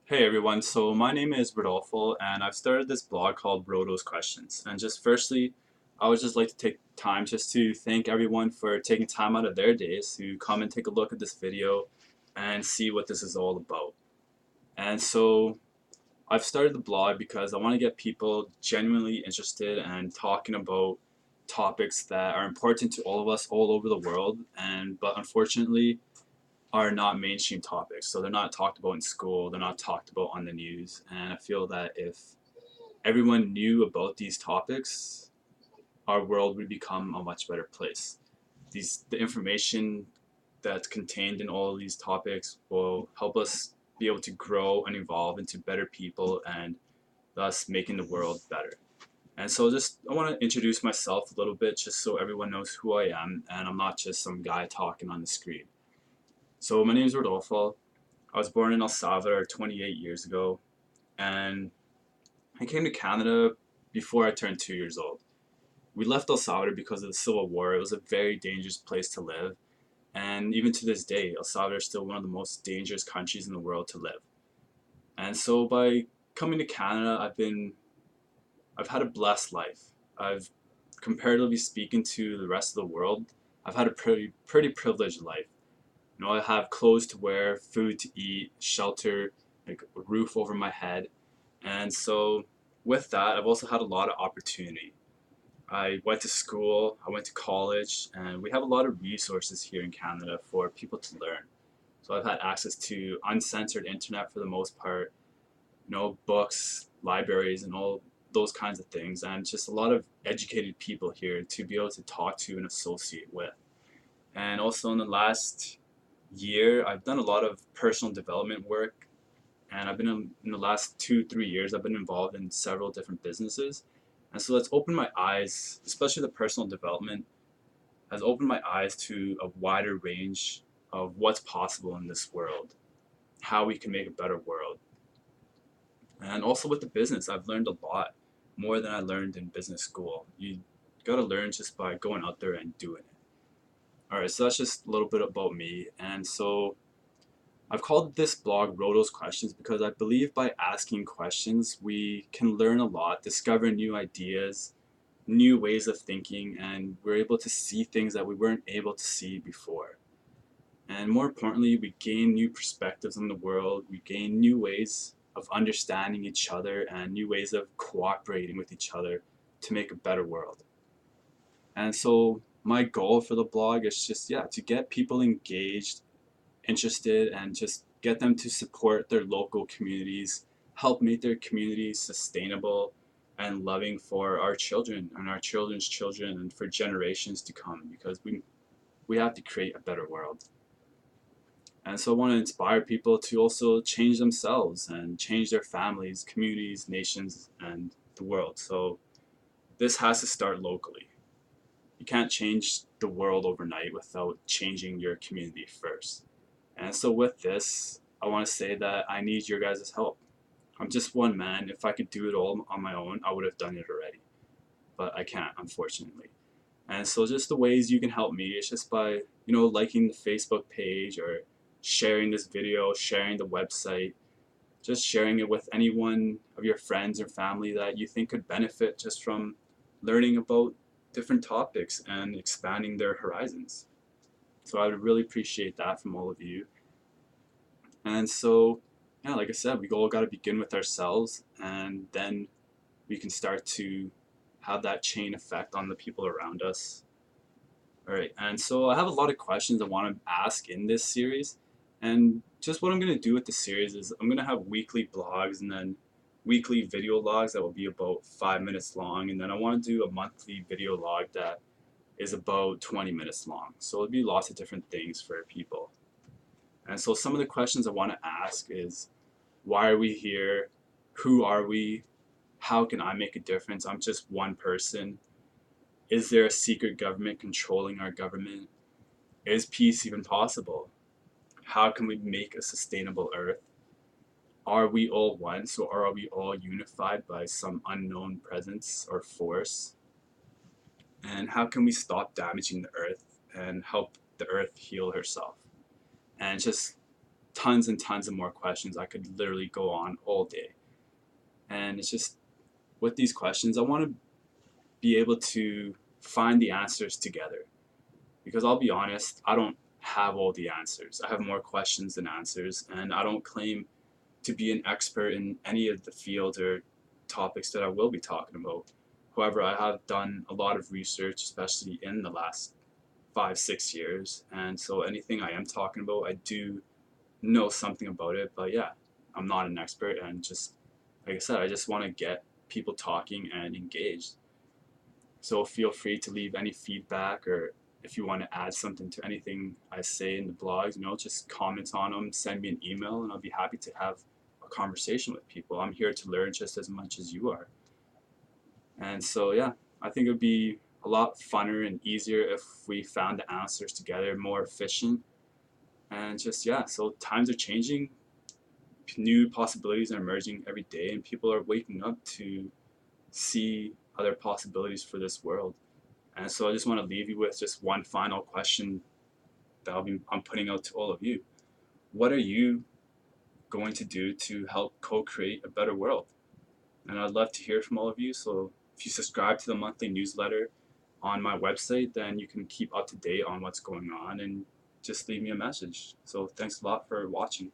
Hey everyone, so my name is Rodolfo and I've started this blog called Rodos Questions. And just firstly, I would just like to take time just to thank everyone for taking time out of their days to come and take a look at this video and see what this is all about. And so I've started the blog because I want to get people genuinely interested and talking about topics that are important to all of us all over the world, and but unfortunately are not mainstream topics. So they're not talked about in school, they're not talked about on the news. And I feel that if everyone knew about these topics, our world would become a much better place. The information that's contained in all of these topics will help us be able to grow and evolve into better people and thus making the world better. And so just I want to introduce myself a little bit just so everyone knows who I am and I'm not just some guy talking on the screen. So my name is Rodolfo. I was born in El Salvador 28 years ago, and I came to Canada before I turned 2 years old. We left El Salvador because of the Civil War. It was a very dangerous place to live, and even to this day, El Salvador is still one of the most dangerous countries in the world to live. And so by coming to Canada, I've had a blessed life. I've comparatively speaking to the rest of the world, I've had a pretty privileged life. I have clothes to wear, food to eat, shelter, like a roof over my head. And so with that, I've also had a lot of opportunity. I went to school, I went to college, and we have a lot of resources here in Canada for people to learn. So I've had access to uncensored internet for the most part, books, libraries, and all those kinds of things, and just a lot of educated people here to be able to talk to and associate with. And also in the last year, I've done a lot of personal development work, and I've been in the last 2, 3 years, I've been involved in several different businesses. And so that's opened my eyes, especially the personal development, has opened my eyes to a wider range of what's possible in this world, how we can make a better world. And also with the business, I've learned a lot more than I learned in business school. You got to learn just by going out there and doing it. All right, so that's just a little bit about me. And so I've called this blog Rodos Questions because I believe by asking questions, we can learn a lot, discover new ideas, new ways of thinking, and we're able to see things that we weren't able to see before. And more importantly, we gain new perspectives on the world, we gain new ways of understanding each other and new ways of cooperating with each other to make a better world. And so my goal for the blog is just, yeah, to get people engaged, interested, and just get them to support their local communities, help make their communities sustainable and loving for our children and our children's children and for generations to come, because we have to create a better world. And so I want to inspire people to also change themselves and change their families, communities, nations, and the world. So this has to start locally. You can't change the world overnight without changing your community first. And so with this, I want to say that I need your guys' help. I'm just one man. If I could do it all on my own, I would have done it already. But I can't, unfortunately. And so just the ways you can help me is just by, liking the Facebook page or sharing this video, sharing the website, just sharing it with anyone of your friends or family that you think could benefit just from learning about different topics and expanding their horizons. So I would really appreciate that from all of you. And so, yeah, like I said, we all got to begin with ourselves, and then we can start to have that chain effect on the people around us. All right, and so I have a lot of questions I want to ask in this series. And just what I'm going to do with the series is I'm going to have weekly blogs and then weekly video logs that will be about 5 minutes long. And then I want to do a monthly video log that is about 20 minutes long. So it'll be lots of different things for people. And so some of the questions I want to ask is, why are we here? Who are we? How can I make a difference? I'm just one person. Is there a secret government controlling our government? Is peace even possible? How can we make a sustainable earth? Are we all one? So are we all unified by some unknown presence or force? And how can we stop damaging the earth and help the earth heal herself? And just tons and tons of more questions. I could literally go on all day. And it's just with these questions, I want to be able to find the answers together. Because I'll be honest, I don't have all the answers. I have more questions than answers, and I don't claim to be an expert in any of the fields or topics that I will be talking about. However, I have done a lot of research, especially in the last 5, 6 years, and so anything I am talking about, I do know something about it. But yeah, I'm not an expert, and just like I said, I just want to get people talking and engaged. So feel free to leave any feedback, or if you want to add something to anything I say in the blogs, just comment on them, send me an email, and I'll be happy to have a conversation with people. I'm here to learn just as much as you are. And so, yeah, I think it would be a lot funner and easier if we found the answers together, more efficient. And just, yeah, so times are changing, new possibilities are emerging every day, and people are waking up to see other possibilities for this world. And so I just want to leave you with just one final question that I'm putting out to all of you. What are you going to do to help co-create a better world? And I'd love to hear from all of you. So if you subscribe to the monthly newsletter on my website, then you can keep up to date on what's going on and just leave me a message. So thanks a lot for watching.